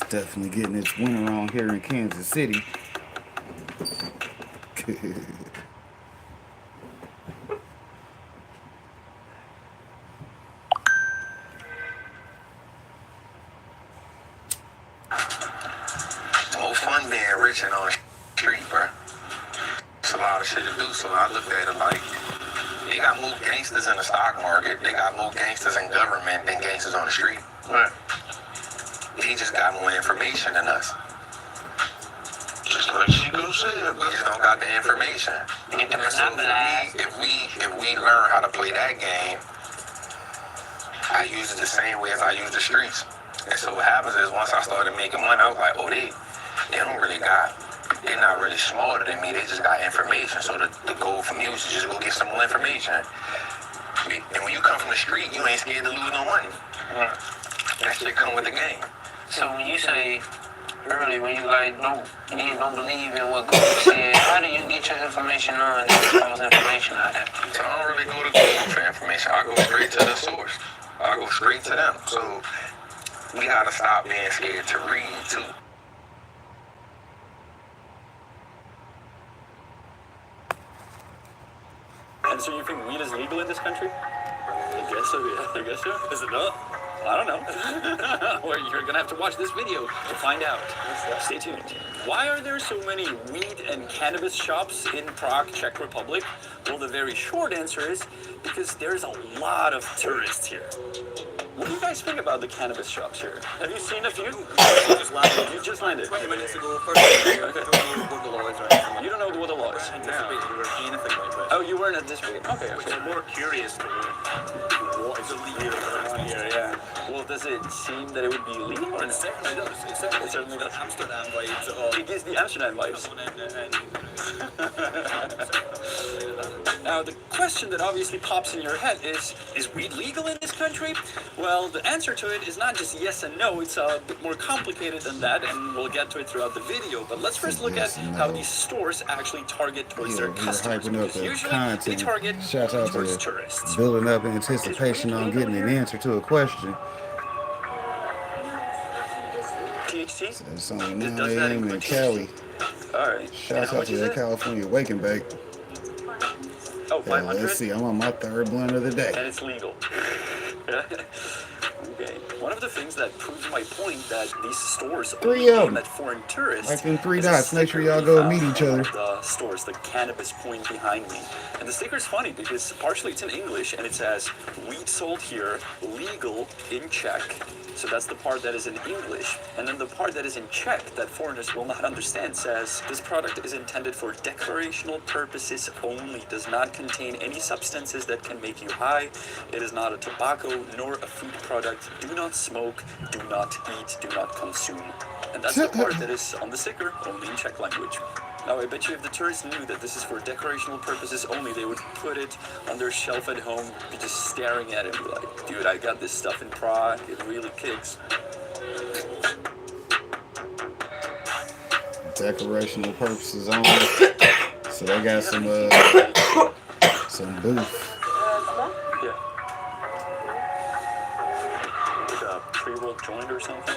Definitely getting its winter on here in Kansas City. More fun being rich and on the street, bro. It's a lot of shit to do, so I looked at it like, they got more gangsters in the stock market, they got more gangsters in government than gangsters on the street. Right. They just got more information than us. Just like Chico said, We just don't got the information. And so if we learn how to play that game, I use it the same way as I use the streets. And so what happens is once I started making money, I was like, oh, they're not really smarter than me. They just got information. So the goal from you is to just go get some more information. And when you come from the street, you ain't scared to lose no money. right. That shit come with the game. So when you say earlier, when you you don't believe in what Google said, how do you get your information on all information out there? So I don't really go to Google for information. I go straight to the source. I go straight to them. So we gotta stop being scared to read too. And so you think weed is legal in this country? I guess so, yeah. I guess so. Is it not? I don't know. Well, you're going to have to watch this video to find out. Stay tuned. Why are there so many weed and cannabis shops in Prague, Czech Republic? Well, the very short answer is because there's a lot of tourists here. What do you guys think about the cannabis shops here? Have you seen a few? You just landed. 20 minutes ago, first I don't know what the law is right now. You don't know what the law is? Anticipated we were anything like that. Oh, you weren't anticipating. Okay, okay. I'm more curious to what is illegal around here. Yeah. Well, does it seem that it would be legal or It not? certainly does. It certainly does. Amsterdam vibes at all. It gives the Amsterdam vibes. Now, the question that obviously pops in your head is weed legal in this country? Well, the answer to it is not just yes and no, it's a bit more complicated than that, and we'll get to it throughout the video. But let's first look at how these stores actually target towards their We're customers. hyping up Because the usually content. they target Shout out towards to tourists. building up anticipation on getting an answer to a question. THC? It's on It 9 does that a.m. in include Cali. Alright. Shout out to that California Wake and Bake. Oh, Yeah, 500? let's see, I'm on my third blunt of the day. And it's legal. Okay. One of the things that proves my point that these stores only 3 of aim them. at foreign tourists. Like them 3 is a dots. Make sure sticker y'all we go found meet each on other. The stores, the cannabis point behind me. And the sticker's funny because partially it's in English and it says weed sold here, legal in Czech. So that's the part that is in English. And then the part that is in Czech that foreigners will not understand says this product is intended for declarational purposes only, does not contain any substances that can make you high. It is not a tobacco nor a food product. Do not smoke, do not eat, do not consume. And that's the part that is on the sticker, only in Czech language. Now, I bet you if the tourists knew that this is for decorational purposes only, they would put it on their shelf at home, be just staring at it and be like, dude, I got this stuff in Prague, it really kicks. Decorational purposes only. So they got some booth. Yeah. Like a pre-rolled joint or something.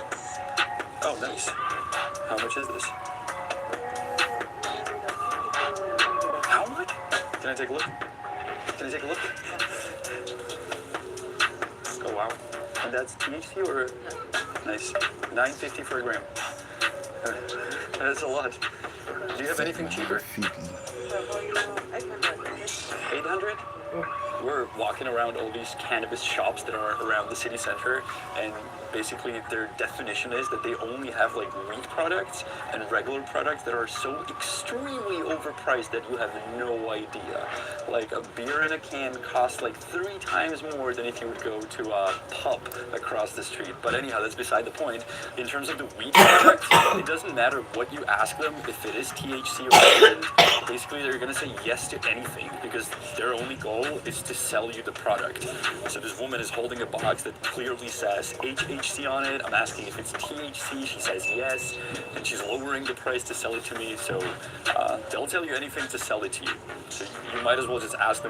Oh, nice. How much is this? How much? Can I take a look? Can I take a look? Oh, wow. And that's THC or? Nice. $9.50 for a gram. That's a lot. Do you have anything cheaper? 800? We're walking around all these cannabis shops that are around the city center, and basically their definition is that they only have like weed products and regular products that are so extremely overpriced that you have no idea. Like a beer in a can costs like 3 times more than if you would go to a pub across the street. But anyhow, that's beside the point. In terms of the weed products, it doesn't matter what you ask them, if it is THC or not. Basically, they're gonna say yes to anything because their only goal is to sell you the product. So this woman is holding a box that clearly says HHC on it. I'm asking if it's THC. She says yes, and she's lowering the price to sell it to me. So they'll tell you anything to sell it to you. So you might as well just ask them